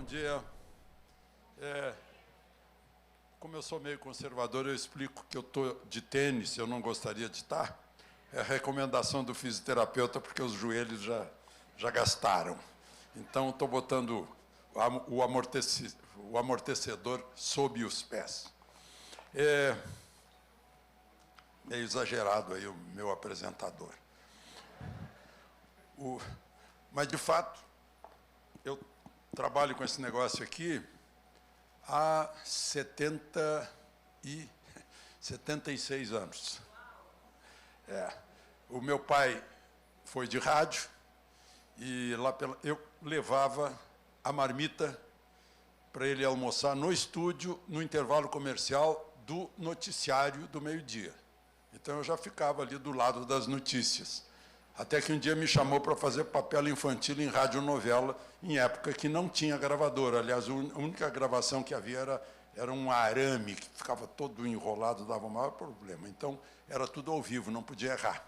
dia. Como eu sou meio conservador, eu explico que eu estou de tênis, eu não gostaria de estar. É a recomendação do fisioterapeuta, porque os joelhos já gastaram. Então, estou botando o amortecedor sob os pés. É meio exagerado aí o meu apresentador. Mas, de fato, eu trabalho com esse negócio aqui há 76 anos. O meu pai foi de rádio e eu levava a marmita para ele almoçar no estúdio, no intervalo comercial do noticiário do meio-dia. Então, eu já ficava ali do lado das notícias. Até que um dia me chamou para fazer papel infantil em radionovela, em época que não tinha gravadora. Aliás, a única gravação que havia era um arame, que ficava todo enrolado, dava o maior problema. Então, era tudo ao vivo, não podia errar.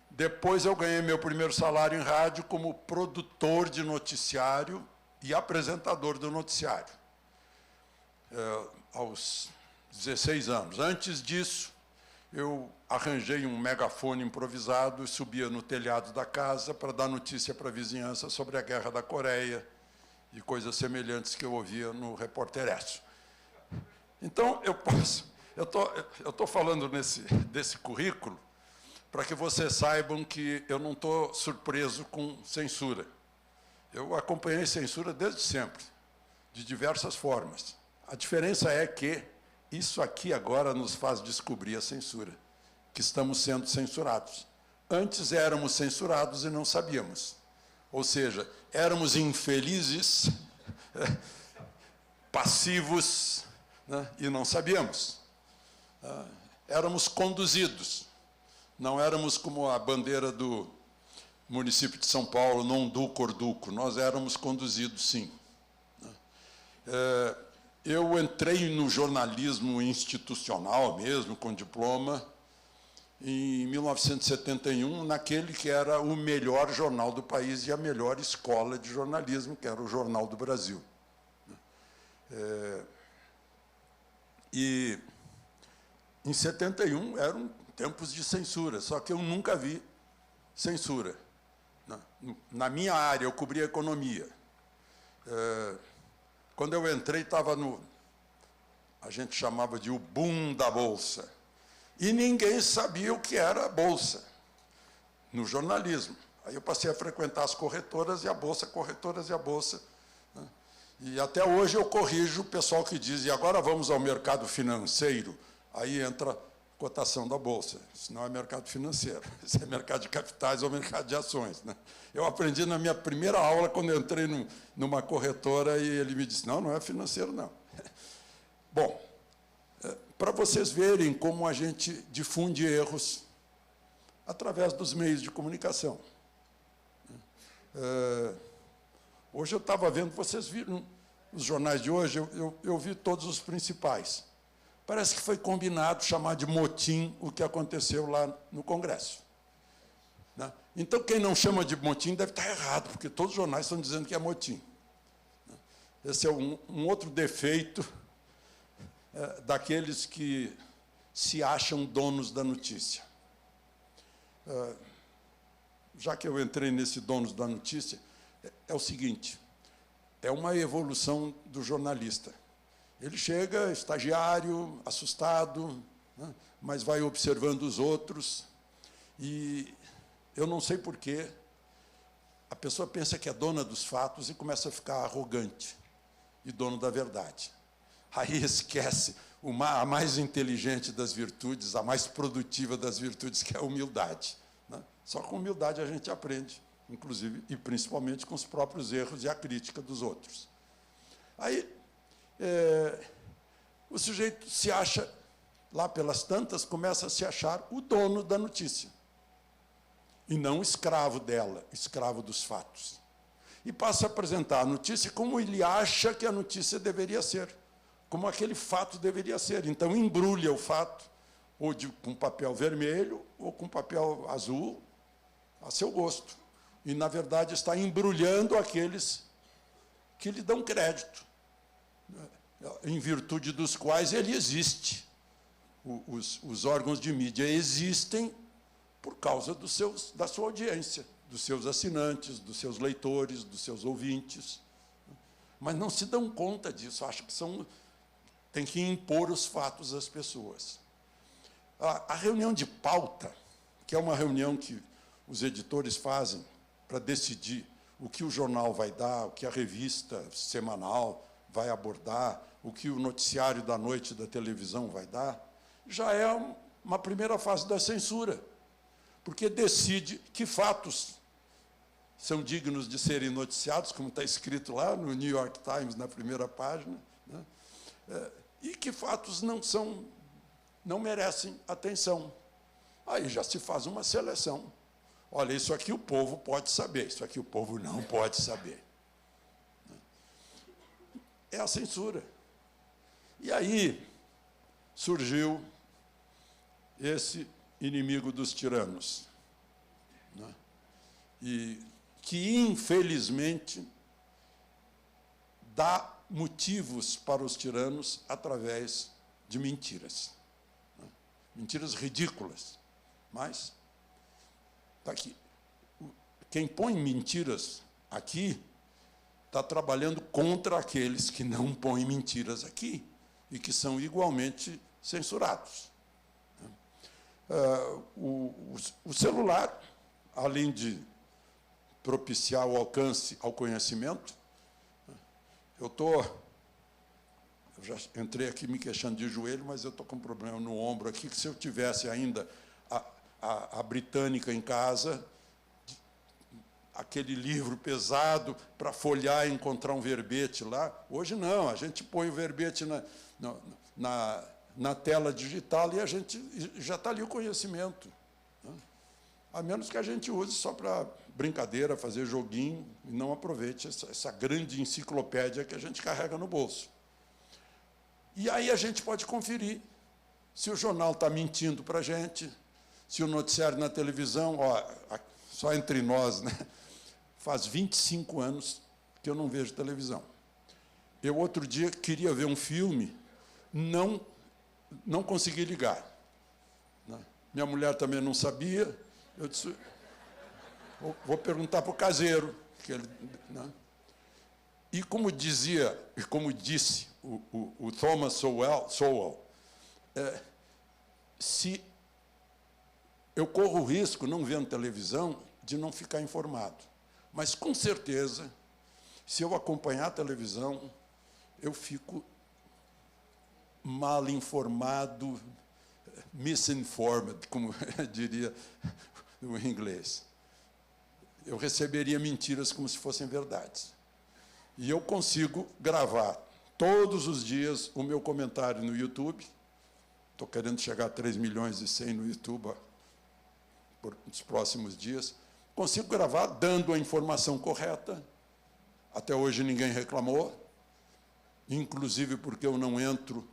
Depois, eu ganhei meu primeiro salário em rádio como produtor de noticiário e apresentador do noticiário, aos 16 anos. Antes disso, eu arranjei um megafone improvisado e subia no telhado da casa para dar notícia para a vizinhança sobre a Guerra da Coreia e coisas semelhantes que eu ouvia no Repórter Esso. Então, eu estou falando desse currículo para que vocês saibam que eu não estou surpreso com censura. Eu acompanhei censura desde sempre, de diversas formas. A diferença é que isso aqui agora nos faz descobrir a censura, que estamos sendo censurados. Antes éramos censurados e não sabíamos. Ou seja, éramos infelizes, passivos, né, e não sabíamos. Éramos conduzidos. Não éramos como a bandeira do município de São Paulo, non duco or duco. Nós éramos conduzidos, sim. Eu entrei no jornalismo institucional mesmo, com diploma, em 1971, naquele que era o melhor jornal do país e a melhor escola de jornalismo, que era o Jornal do Brasil. E, em 71, eram tempos de censura, só que eu nunca vi censura. Na minha área, eu cobria economia. Quando eu entrei, estava a gente chamava de o boom da Bolsa. E ninguém sabia o que era a Bolsa, no jornalismo. Aí eu passei a frequentar as corretoras e a Bolsa, corretoras e a Bolsa. Né? E até hoje eu corrijo o pessoal que diz, e agora vamos ao mercado financeiro, aí entra a cotação da Bolsa. Isso não é mercado financeiro, isso é mercado de capitais ou mercado de ações. Né? Eu aprendi na minha primeira aula, quando eu entrei numa corretora, e ele me disse, não é financeiro, não. Bom, para vocês verem como a gente difunde erros através dos meios de comunicação. Hoje eu estava vendo, vocês viram os jornais de hoje, eu vi todos os principais. Parece que foi combinado chamar de motim o que aconteceu lá no Congresso. Né? Então, quem não chama de motim deve estar errado, porque todos os jornais estão dizendo que é motim. Esse é um outro defeito daqueles que se acham donos da notícia. Já que eu entrei nesse donos da notícia, é o seguinte, é uma evolução do jornalista. Ele chega, estagiário, assustado, né, mas vai observando os outros, e eu não sei por quê, a pessoa pensa que é dona dos fatos e começa a ficar arrogante e dono da verdade. Aí esquece a mais inteligente das virtudes, a mais produtiva das virtudes, que é a humildade. Né? Só com humildade a gente aprende, inclusive, e principalmente com os próprios erros e a crítica dos outros. Aí, o sujeito se acha, lá pelas tantas, começa a se achar o dono da notícia, e não escravo dela, escravo dos fatos. E passa a apresentar a notícia como ele acha que a notícia deveria ser, como aquele fato deveria ser. Então, embrulha o fato, ou com papel vermelho, ou com papel azul, a seu gosto. e, na verdade, está embrulhando aqueles que lhe dão crédito, em virtude dos quais ele existe. Os órgãos de mídia existem por causa da sua audiência, dos seus assinantes, dos seus leitores, dos seus ouvintes. Mas não se dão conta disso, acham que tem que impor os fatos às pessoas. A reunião de pauta, que é uma reunião que os editores fazem para decidir o que o jornal vai dar, o que a revista semanal vai abordar, o que o noticiário da noite da televisão vai dar, já é uma primeira fase da censura, porque decide que fatos são dignos de serem noticiados, como está escrito lá no New York Times, na primeira página, né? E que fatos não merecem atenção. Aí já se faz uma seleção. Olha, isso aqui o povo pode saber, isso aqui o povo não pode saber. É a censura. E aí surgiu esse inimigo dos tiranos, né? E que, infelizmente, dá motivos para os tiranos através de mentiras, né? Mentiras ridículas, mas está aqui. Quem põe mentiras aqui está trabalhando contra aqueles que não põem mentiras aqui e que são igualmente censurados. O celular, além de propiciar o alcance ao conhecimento, eu já entrei aqui me queixando de joelho, mas eu estou com um problema no ombro aqui, que se eu tivesse ainda a britânica em casa, aquele livro pesado para folhear e encontrar um verbete lá, hoje não, a gente põe o verbete na tela digital e a gente já está ali o conhecimento, né? A menos que a gente use só para brincadeira, fazer joguinho, e não aproveite essa grande enciclopédia que a gente carrega no bolso. E aí a gente pode conferir se o jornal está mentindo para a gente, se o noticiário na televisão, só entre nós, né? Faz 25 anos que eu não vejo televisão. Eu, outro dia, queria ver um filme, não consegui ligar, né? Minha mulher também não sabia. Eu disse, vou perguntar para o caseiro. Né? E como disse o Thomas Sowell, se eu corro o risco, não vendo televisão, de não ficar informado. Mas, com certeza, se eu acompanhar a televisão, eu fico mal informado, misinformed, como diria o inglês. Eu receberia mentiras como se fossem verdades. E eu consigo gravar todos os dias o meu comentário no YouTube. Estou querendo chegar a 3 milhões e 100 no YouTube nos próximos dias. Consigo gravar dando a informação correta. Até hoje ninguém reclamou, inclusive porque eu não entro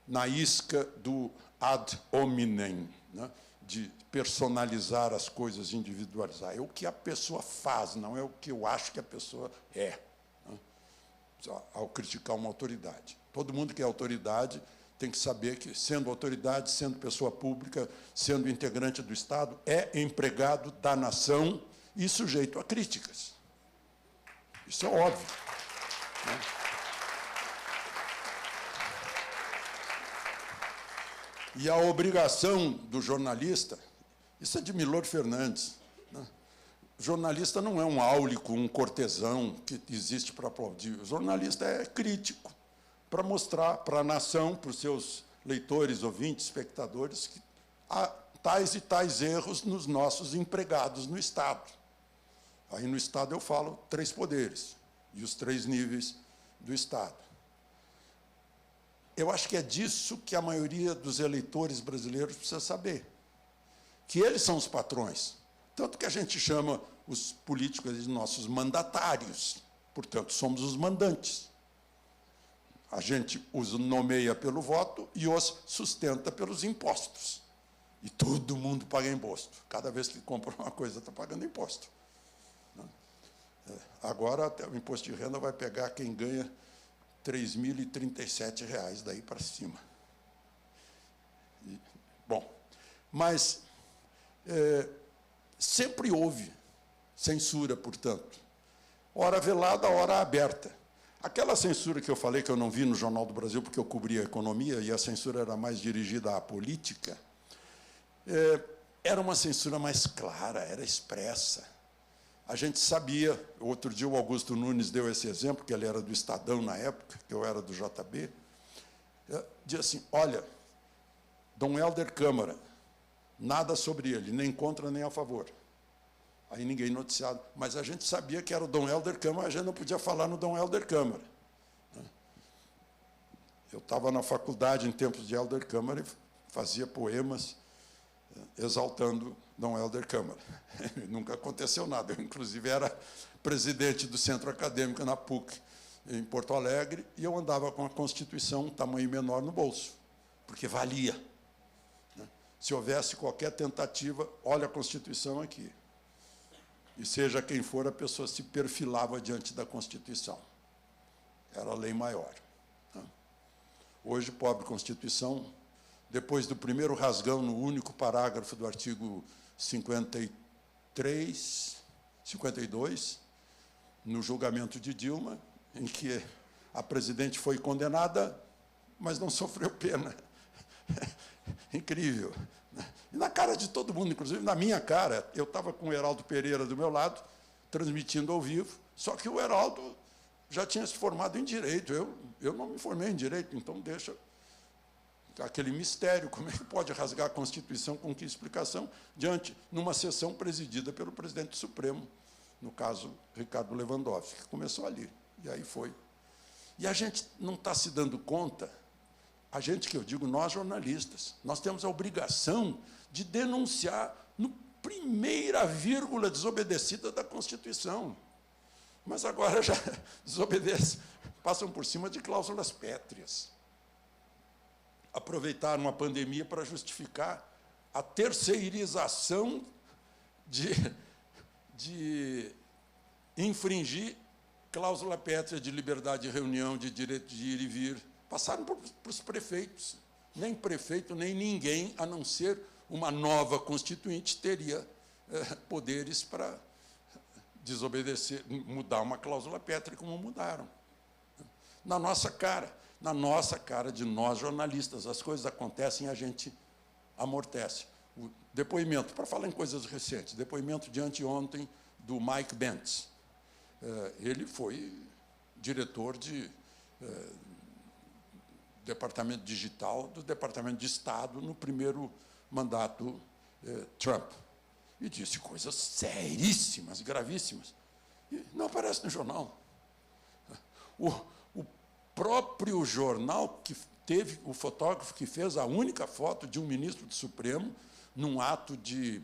na isca do ad hominem, né? De personalizar as coisas, individualizar. É o que a pessoa faz, não é o que eu acho que a pessoa é, né? Ao criticar uma autoridade. Todo mundo que é autoridade tem que saber que, sendo autoridade, sendo pessoa pública, sendo integrante do Estado, é empregado da nação e sujeito a críticas. Isso é óbvio, né? E a obrigação do jornalista, isso é de Milor Fernandes, né? O jornalista não é um áulico, um cortesão que existe para aplaudir. O jornalista é crítico, para mostrar para a nação, para os seus leitores, ouvintes, espectadores, que há tais e tais erros nos nossos empregados no Estado. Aí, no Estado, eu falo 3 poderes e os 3 níveis do Estado. Eu acho que é disso que a maioria dos eleitores brasileiros precisa saber, que eles são os patrões. Tanto que a gente chama os políticos de nossos mandatários, portanto, somos os mandantes. A gente os nomeia pelo voto e os sustenta pelos impostos. E todo mundo paga imposto. Cada vez que compra uma coisa, está pagando imposto. Agora, até o imposto de renda vai pegar quem ganha R$ 3.037 daí para cima. Bom, mas sempre houve censura, portanto. Ora velada, ora aberta. Aquela censura que eu falei que eu não vi no Jornal do Brasil, porque eu cobria a economia, e a censura era mais dirigida à política, era uma censura mais clara, era expressa. A gente sabia, outro dia o Augusto Nunes deu esse exemplo, que ele era do Estadão na época, que eu era do JB, dizia assim, olha, Dom Helder Câmara, nada sobre ele, nem contra nem a favor. Aí ninguém noticiava, mas a gente sabia que era o Dom Helder Câmara, a gente não podia falar no Dom Helder Câmara. Eu estava na faculdade em tempos de Helder Câmara e fazia poemas exaltando Dom Helder Câmara. Nunca aconteceu nada. Eu, inclusive, era presidente do centro acadêmico na PUC, em Porto Alegre, e eu andava com a Constituição, um tamanho menor, no bolso, porque valia. Se houvesse qualquer tentativa, olha a Constituição aqui. E seja quem for, a pessoa se perfilava diante da Constituição. Era a lei maior. Hoje, pobre Constituição, depois do primeiro rasgão no único parágrafo do artigo 53, 52, no julgamento de Dilma, em que a presidente foi condenada, mas não sofreu pena. Incrível. E na cara de todo mundo, inclusive na minha cara, eu estava com o Heraldo Pereira do meu lado, transmitindo ao vivo, só que o Heraldo já tinha se formado em Direito. Eu não me formei em Direito, então deixa aquele mistério, como é que pode rasgar a Constituição, com que explicação, numa sessão presidida pelo presidente do Supremo, no caso, Ricardo Lewandowski, que começou ali, e aí foi. E a gente não está se dando conta, a gente que eu digo, nós jornalistas, nós temos a obrigação de denunciar no primeira vírgula desobedecida da Constituição. Mas agora já desobedecem, passam por cima de cláusulas pétreas. Aproveitaram a pandemia para justificar a terceirização de infringir cláusula pétrea de liberdade de reunião, de direito de ir e vir. Passaram para os prefeitos. Nem prefeito, nem ninguém, a não ser uma nova constituinte, teria poderes para desobedecer, mudar uma cláusula pétrea, como mudaram. Na nossa cara de nós jornalistas, as coisas acontecem e a gente amortece. O depoimento, para falar em coisas recentes, depoimento de anteontem do Mike Bentz. Ele foi diretor de departamento digital do Departamento de Estado no primeiro mandato Trump. E disse coisas seríssimas, gravíssimas. E não aparece no jornal. O próprio jornal que teve o fotógrafo que fez a única foto de um ministro do Supremo num ato de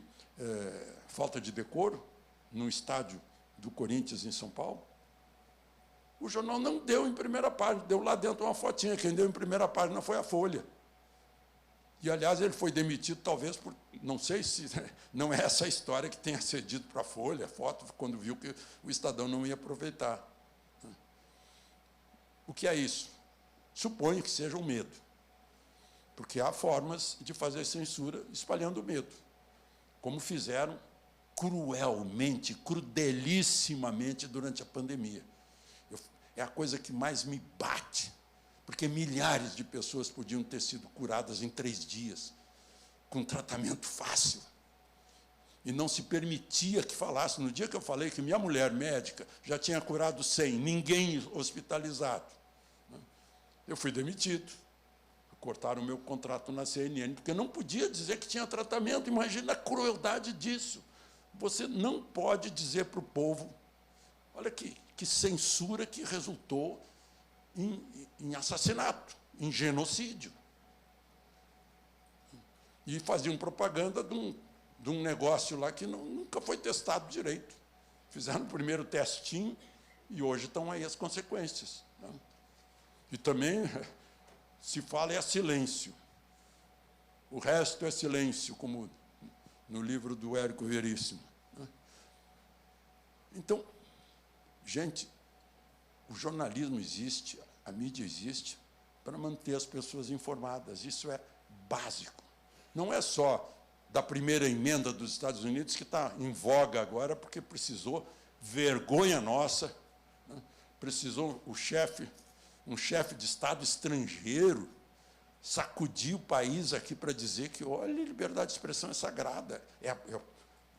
falta de decoro no estádio do Corinthians, em São Paulo. O jornal não deu em primeira página, deu lá dentro uma fotinha. Quem deu em primeira página foi a Folha. E, aliás, ele foi demitido, talvez, por... Não sei se... Não é essa a história que tenha cedido para a Folha, a foto, quando viu que o Estadão não ia aproveitar. O que é isso? Suponho que seja o medo. Porque há formas de fazer censura espalhando o medo, como fizeram cruelmente, crudelissimamente durante a pandemia. É a coisa que mais me bate, porque milhares de pessoas podiam ter sido curadas em 3 dias, com tratamento fácil. E não se permitia que falasse. No dia que eu falei que minha mulher médica já tinha curado 100, ninguém hospitalizado, eu fui demitido. Cortaram o meu contrato na CNN, porque eu não podia dizer que tinha tratamento. Imagina a crueldade disso. Você não pode dizer para o povo, olha que censura que resultou em assassinato, em genocídio. E faziam propaganda de um negócio lá que nunca foi testado direito. Fizeram o primeiro testinho e hoje estão aí as consequências. E também se fala é silêncio. o resto é silêncio, como no livro do Érico Veríssimo. Então, gente, o jornalismo existe, a mídia existe para manter as pessoas informadas. Isso é básico. Não é só da primeira emenda dos Estados Unidos, que está em voga agora, porque precisou, vergonha nossa, né? Precisou um chefe de Estado estrangeiro sacudir o país aqui para dizer que, olha, liberdade de expressão é sagrada, é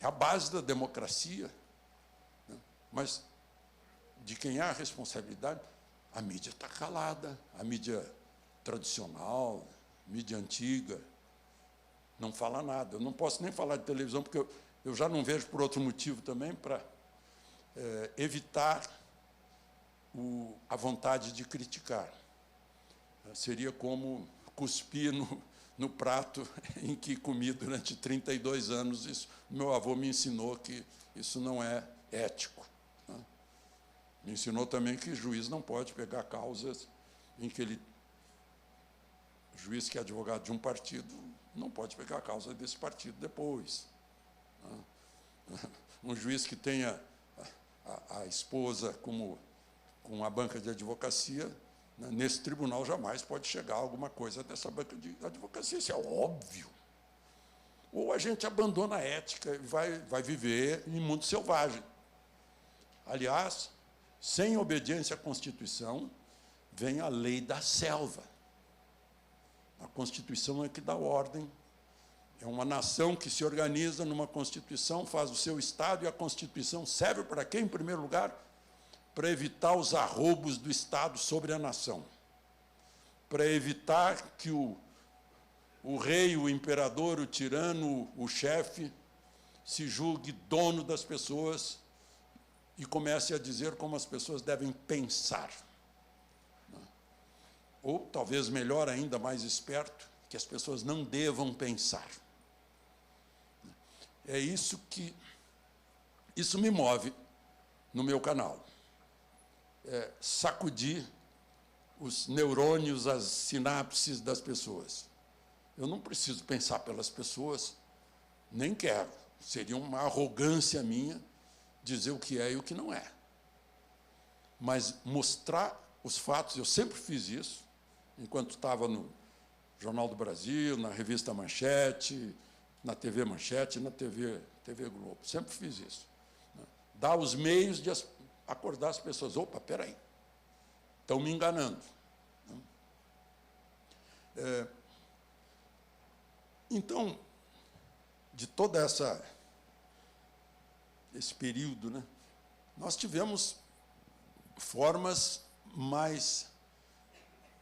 a base da democracia. Né? Mas, de quem há a responsabilidade, a mídia está calada, a mídia tradicional, mídia antiga, não fala nada. Eu não posso nem falar de televisão, porque eu já não vejo por outro motivo também, para evitar a vontade de criticar. Seria como cuspir no prato em que comi durante 32 anos. Isso, meu avô me ensinou que isso não é ético. Né? Me ensinou também que juiz não pode pegar causas em que juiz que é advogado de um partido não pode pegar a causa desse partido depois. Né? Um juiz que tenha a esposa com a banca de advocacia, né, nesse tribunal jamais pode chegar alguma coisa dessa banca de advocacia. Isso é óbvio. Ou a gente abandona a ética e vai viver em mundo selvagem. Aliás, sem obediência à Constituição, vem a lei da selva. A Constituição é que dá ordem. É uma nação que se organiza numa Constituição, faz o seu Estado, e a Constituição serve para quê, em primeiro lugar? Para evitar os arroubos do Estado sobre a nação. Para evitar que o rei, o imperador, o tirano, o chefe, se julgue dono das pessoas e comece a dizer como as pessoas devem pensar. Ou, talvez melhor ainda, mais esperto, que as pessoas não devam pensar. É isso que... Isso me move no meu canal. Sacudir os neurônios, as sinapses das pessoas. Eu não preciso pensar pelas pessoas, nem quero. Seria uma arrogância minha dizer o que é e o que não é. Mas mostrar os fatos, eu sempre fiz isso, enquanto estava no Jornal do Brasil, na revista Manchete, na TV Manchete, na TV Globo. Sempre fiz isso. Dar os meios de acordar as pessoas. Opa, espera aí, estão me enganando. Então, de todo esse período, né, nós tivemos formas mais,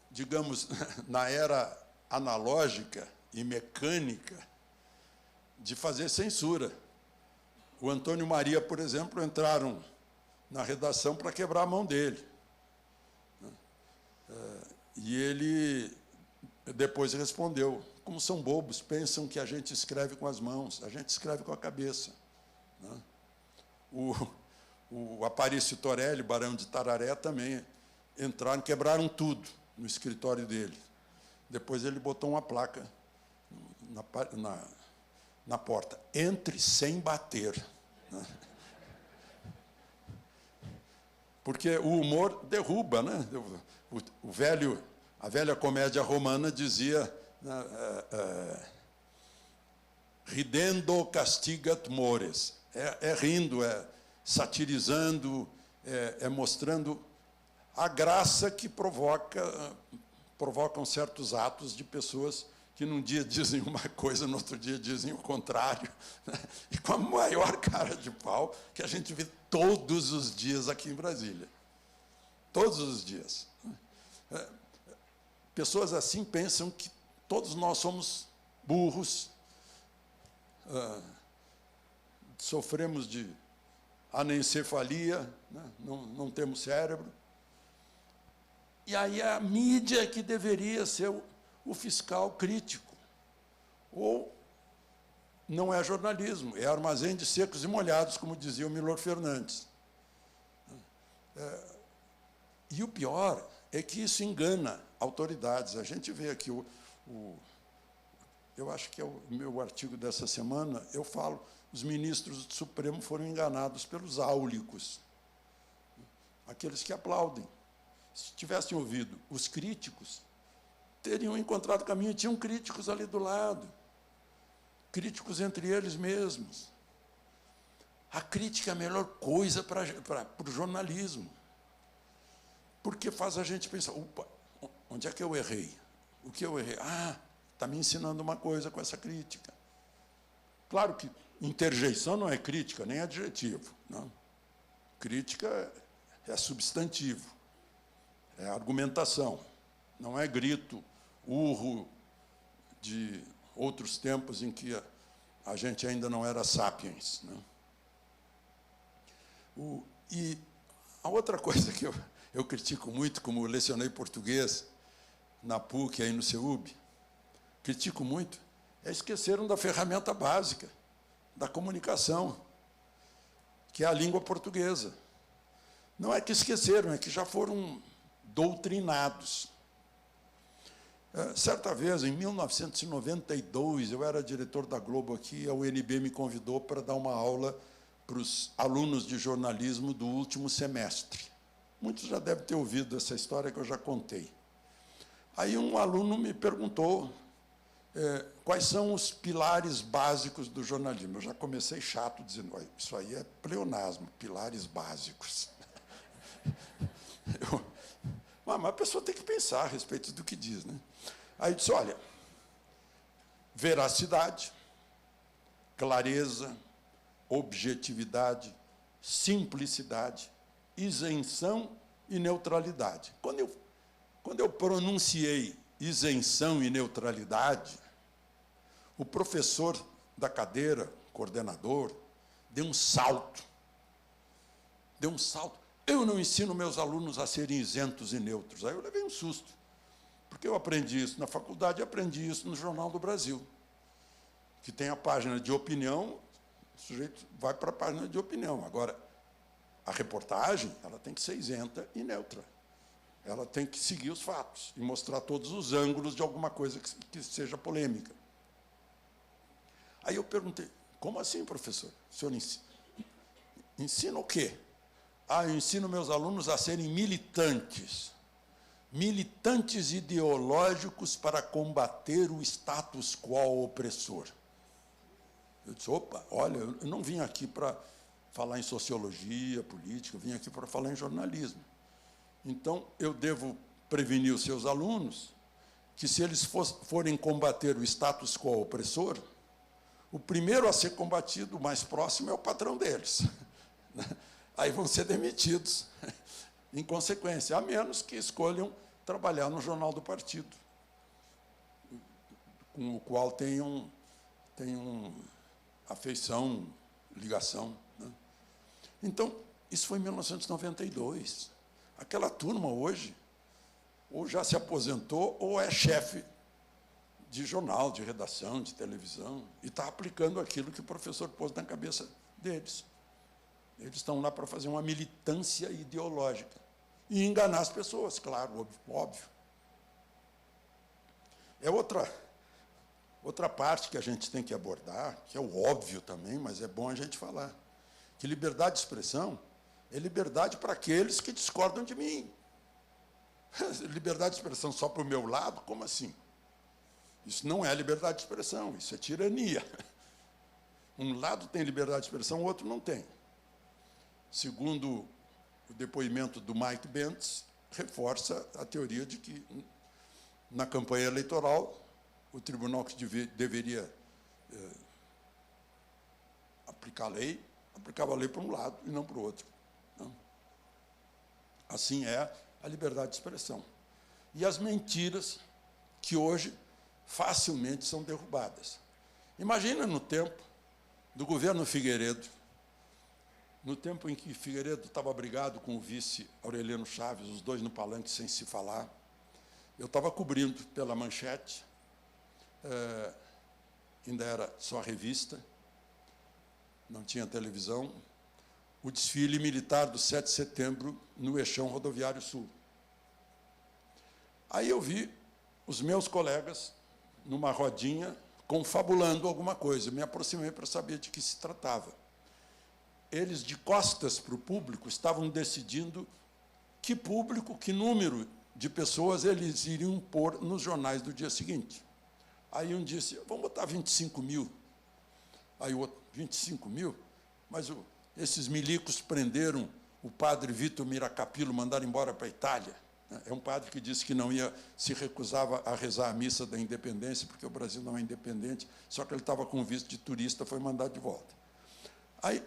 digamos, na era analógica e mecânica, de fazer censura. O Antônio Maria, por exemplo, entraram na redação para quebrar a mão dele. E ele depois respondeu: como são bobos, pensam que a gente escreve com as mãos, a gente escreve com a cabeça. O Aparício Torelli, barão de Tararé, também entraram, quebraram tudo no escritório dele. Depois ele botou uma placa na porta: entre sem bater. Porque o humor derruba, né? A velha comédia romana dizia: ridendo castigat mores. É rindo, é satirizando, é mostrando a graça que provocam certos atos de pessoas que num dia dizem uma coisa, no outro dia dizem o contrário, né? E com a maior cara de pau que a gente vê todos os dias aqui em Brasília. Todos os dias. Pessoas assim pensam que todos nós somos burros, sofremos de anencefalia, né? Não temos cérebro. E aí a mídia que deveria ser o fiscal crítico. Ou não é jornalismo, é armazém de secos e molhados, como dizia o Milor Fernandes. E o pior é que isso engana autoridades. A gente vê aqui eu acho que é o meu artigo dessa semana, eu falo, os ministros do Supremo foram enganados pelos áulicos, aqueles que aplaudem. Se tivessem ouvido os críticos, teriam encontrado caminho, tinham críticos ali do lado, críticos entre eles mesmos. A crítica é a melhor coisa para o jornalismo, porque faz a gente pensar, opa, onde é que eu errei? O que eu errei? Ah, está me ensinando uma coisa com essa crítica. Claro que interjeição não é crítica, nem adjetivo. Não. Crítica é substantivo, é argumentação, não é grito, urro de outros tempos em que a gente ainda não era sapiens. Né? E a outra coisa que eu critico muito, como lecionei português na PUC, aí no CEUB, critico muito, esqueceram da ferramenta básica da comunicação, que é a língua portuguesa. Não é que esqueceram, é que já foram doutrinados. Certa vez, em 1992, eu era diretor da Globo aqui, a UNB me convidou para dar uma aula para os alunos de jornalismo do último semestre. Muitos já devem ter ouvido essa história que eu já contei. Aí um aluno me perguntou quais são os pilares básicos do jornalismo. Eu já comecei chato, dizendo, isso aí é pleonasmo, pilares básicos. Mas a pessoa tem que pensar a respeito do que diz. Né? Aí disse, olha, veracidade, clareza, objetividade, simplicidade, isenção e neutralidade. Quando eu pronunciei isenção e neutralidade, o professor da cadeira, coordenador, deu um salto. Deu um salto. Eu não ensino meus alunos a serem isentos e neutros. Aí eu levei um susto, porque eu aprendi isso na faculdade e aprendi isso no Jornal do Brasil, que tem a página de opinião, o sujeito vai para a página de opinião. Agora, a reportagem ela tem que ser isenta e neutra. Ela tem que seguir os fatos e mostrar todos os ângulos de alguma coisa que seja polêmica. Aí eu perguntei, como assim, professor? O senhor ensina o quê? Ah, eu ensino meus alunos a serem militantes. Militantes ideológicos para combater o status quo opressor. Eu disse, opa, olha, eu não vim aqui para falar em sociologia, política, eu vim aqui para falar em jornalismo. Então, eu devo prevenir os seus alunos que, se eles forem combater o status quo opressor, o primeiro a ser combatido, o mais próximo, é o patrão deles. Aí vão ser demitidos, em consequência, a menos que escolham trabalhar no jornal do partido, com o qual tenham afeição, ligação. Né? Então, isso foi em 1992. Aquela turma hoje, ou já se aposentou, ou é chefe de jornal, de redação, de televisão, e está aplicando aquilo que o professor pôs na cabeça deles. Eles estão lá para fazer uma militância ideológica e enganar as pessoas, claro, óbvio. É outra parte que a gente tem que abordar, que é o óbvio também, mas é bom a gente falar, que liberdade de expressão é liberdade para aqueles que discordam de mim. Liberdade de expressão só para o meu lado? Como assim? Isso não é liberdade de expressão, isso é tirania. Um lado tem liberdade de expressão, o outro não tem. Segundo o depoimento do Mike Bentz, reforça a teoria de que, na campanha eleitoral, o tribunal que deveria aplicar a lei, aplicava a lei para um lado e não para o outro. Não? Assim é a liberdade de expressão. E as mentiras que hoje facilmente são derrubadas. Imagina no tempo do governo Figueiredo, no tempo em que Figueiredo estava brigado com o vice Aureliano Chaves, os dois no palanque sem se falar, eu estava cobrindo pela Manchete, ainda era só revista, não tinha televisão, o desfile militar do 7 de setembro no Eixão Rodoviário Sul. Aí eu vi os meus colegas numa rodinha confabulando alguma coisa. Eu me aproximei para saber de que se tratava. Eles, de costas para o público, estavam decidindo que público, que número de pessoas eles iriam pôr nos jornais do dia seguinte. Aí um disse, vamos botar 25 mil. Aí o outro, 25 mil? Mas esses milicos prenderam o padre Vitor Miracapilo, mandaram embora para a Itália. É um padre que disse que não ia, se recusava a rezar a missa da independência, porque o Brasil não é independente, só que ele estava com visto de turista, foi mandado de volta. Aí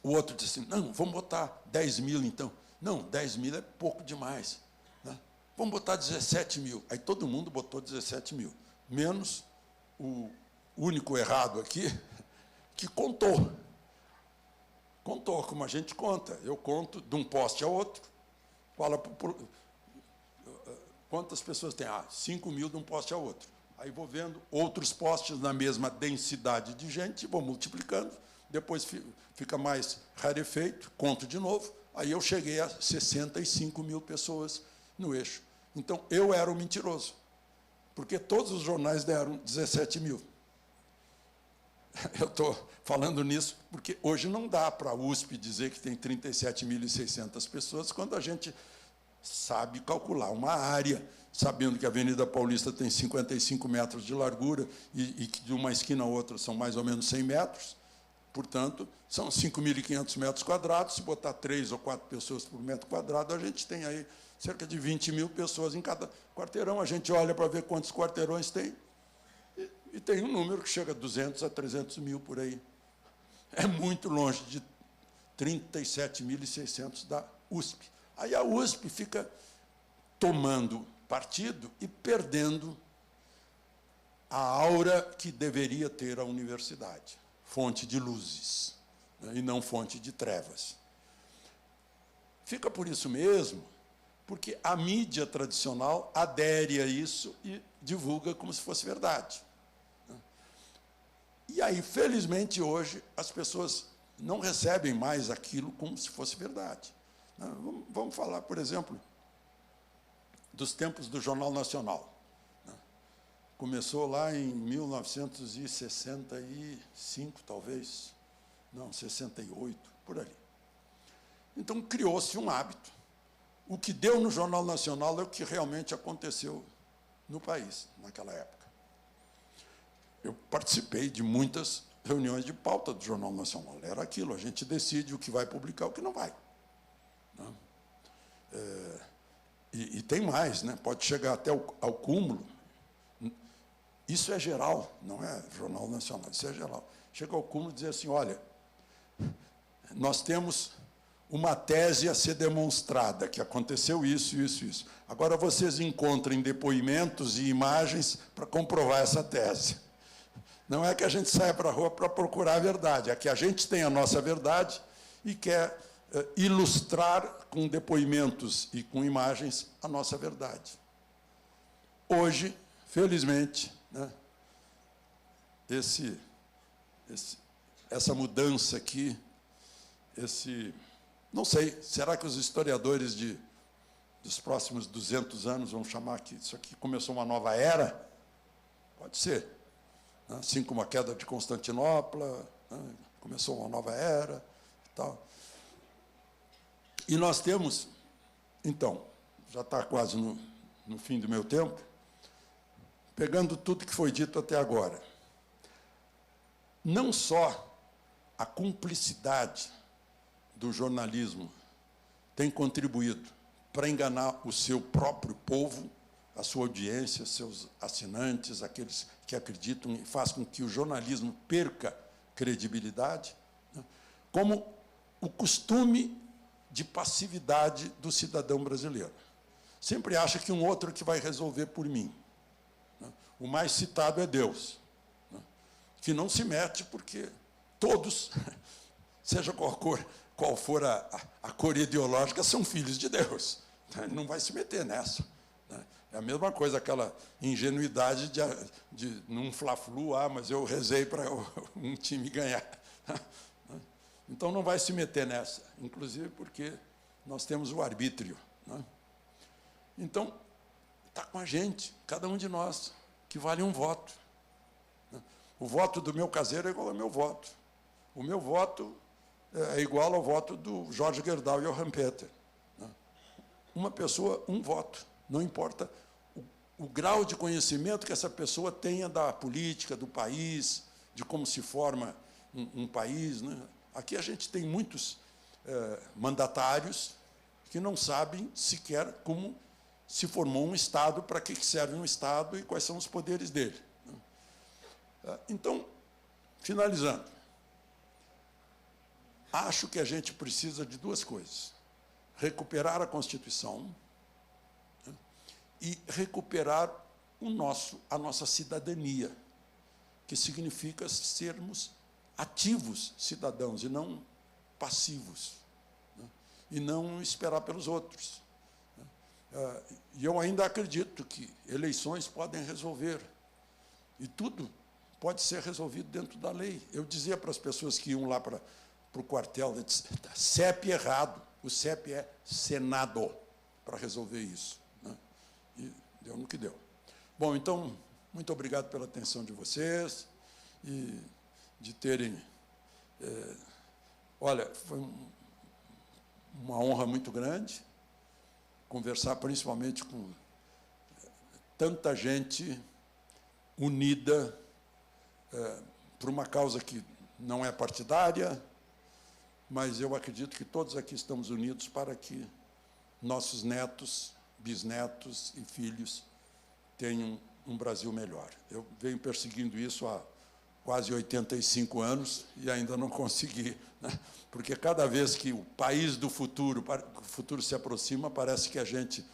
o outro disse, não, vamos botar 10 mil, então. Não, 10 mil é pouco demais. Né? Vamos botar 17 mil. Aí todo mundo botou 17 mil, menos o único errado aqui, que contou. Contou, como a gente conta. Eu conto de um poste ao outro. Fala, quantas pessoas tem? 5 mil de um poste ao outro. Aí vou vendo outros postes na mesma densidade de gente, vou multiplicando, depois fica mais rarefeito, conto de novo, aí eu cheguei a 65 mil pessoas no eixo. Então, eu era o mentiroso, porque todos os jornais deram 17 mil. Eu estou falando nisso porque hoje não dá para a USP dizer que tem 37.600 pessoas, quando a gente sabe calcular uma área, sabendo que a Avenida Paulista tem 55 metros de largura e que de uma esquina a outra são mais ou menos 100 metros, portanto, são 5.500 metros quadrados, se botar 3 ou 4 pessoas por metro quadrado, a gente tem aí cerca de 20 mil pessoas em cada quarteirão, a gente olha para ver quantos quarteirões tem, e tem um número que chega a 200 a 300 mil por aí. É muito longe de 37.600 da USP. Aí a USP fica tomando partido e perdendo a aura que deveria ter a universidade, fonte de luzes, né, e não fonte de trevas. Fica por isso mesmo, porque a mídia tradicional adere a isso e divulga como se fosse verdade. E aí, felizmente, hoje, as pessoas não recebem mais aquilo como se fosse verdade. Vamos falar, por exemplo, dos tempos do Jornal Nacional. Começou lá em 1965, talvez. Não, 68, por ali. Então, criou-se um hábito. O que deu no Jornal Nacional é o que realmente aconteceu no país, naquela época. Eu participei de muitas reuniões de pauta do Jornal Nacional. Era aquilo, a gente decide o que vai publicar e o que não vai. Né? E tem mais, né? Pode chegar até ao cúmulo. Isso é geral, não é Jornal Nacional, isso é geral. Chega ao cúmulo e dizer assim, olha, nós temos uma tese a ser demonstrada, que aconteceu isso, isso, isso. Agora vocês encontrem depoimentos e imagens para comprovar essa tese. Não é que a gente saia para a rua para procurar a verdade, é que a gente tem a nossa verdade e quer ilustrar com depoimentos e com imagens a nossa verdade. Hoje, felizmente, né, essa mudança aqui, não sei, será que os historiadores dos próximos 200 anos vão chamar que isso aqui começou uma nova era? Pode ser. Assim como a queda de Constantinopla, né, começou uma nova era e tal. E nós temos, então, já está quase no fim do meu tempo, pegando tudo que foi dito até agora, não só a cumplicidade do jornalismo tem contribuído para enganar o seu próprio povo, a sua audiência, seus assinantes, aqueles que acreditam e faz com que o jornalismo perca credibilidade, né, como o costume de passividade do cidadão brasileiro. Sempre acha que um outro que vai resolver por mim. Né. O mais citado é Deus, né, que não se mete porque todos, seja qual for a cor ideológica, são filhos de Deus. Né, não vai se meter nessa. É a mesma coisa, aquela ingenuidade de num fla-flu, mas eu rezei para um time ganhar. Então, não vai se meter nessa, inclusive porque nós temos o arbítrio. Né? Então, está com a gente, cada um de nós, que vale um voto. O voto do meu caseiro é igual ao meu voto. O meu voto é igual ao voto do Jorge Gerdau e Johann Peter. Uma pessoa, um voto. Não importa o grau de conhecimento que essa pessoa tenha da política, do país, de como se forma um país. Né? Aqui a gente tem muitos mandatários que não sabem sequer como se formou um Estado, para que serve um Estado e quais são os poderes dele. Então, finalizando, acho que a gente precisa de duas coisas: recuperar a Constituição, né, e recuperar a nossa cidadania, que significa sermos ativos cidadãos e não passivos, né, e não esperar pelos outros. E eu ainda acredito que eleições podem resolver, e tudo pode ser resolvido dentro da lei. Eu dizia para as pessoas que iam lá para o quartel, CEP errado, o CEP é Senado, para resolver isso. Né? E deu no que deu. Bom, então, muito obrigado pela atenção de vocês e de terem... olha, foi uma honra muito grande conversar principalmente com tanta gente unida por uma causa que não é partidária, mas eu acredito que todos aqui estamos unidos para que nossos netos, bisnetos e filhos tenham um Brasil melhor. Eu venho perseguindo isso há quase 85 anos e ainda não consegui, né? Porque cada vez que o país do futuro, o futuro se aproxima, parece que a gente,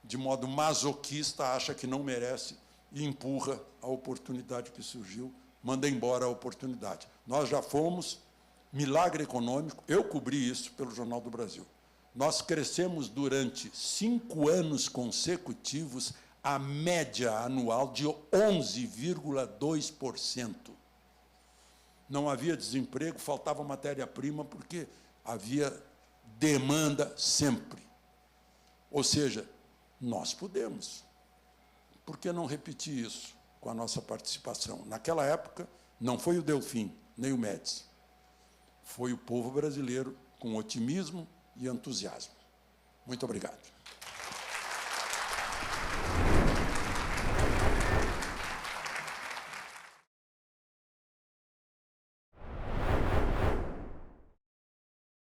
de modo masoquista, acha que não merece e empurra a oportunidade que surgiu, manda embora a oportunidade. Nós já fomos milagre econômico, eu cobri isso pelo Jornal do Brasil. Nós crescemos durante 5 anos consecutivos a média anual de 11,2%. Não havia desemprego, faltava matéria-prima, porque havia demanda sempre. Ou seja, nós podemos. Por que não repetir isso com a nossa participação? Naquela época, não foi o Delfim, nem o Médici. Foi o povo brasileiro com otimismo e entusiasmo. Muito obrigado.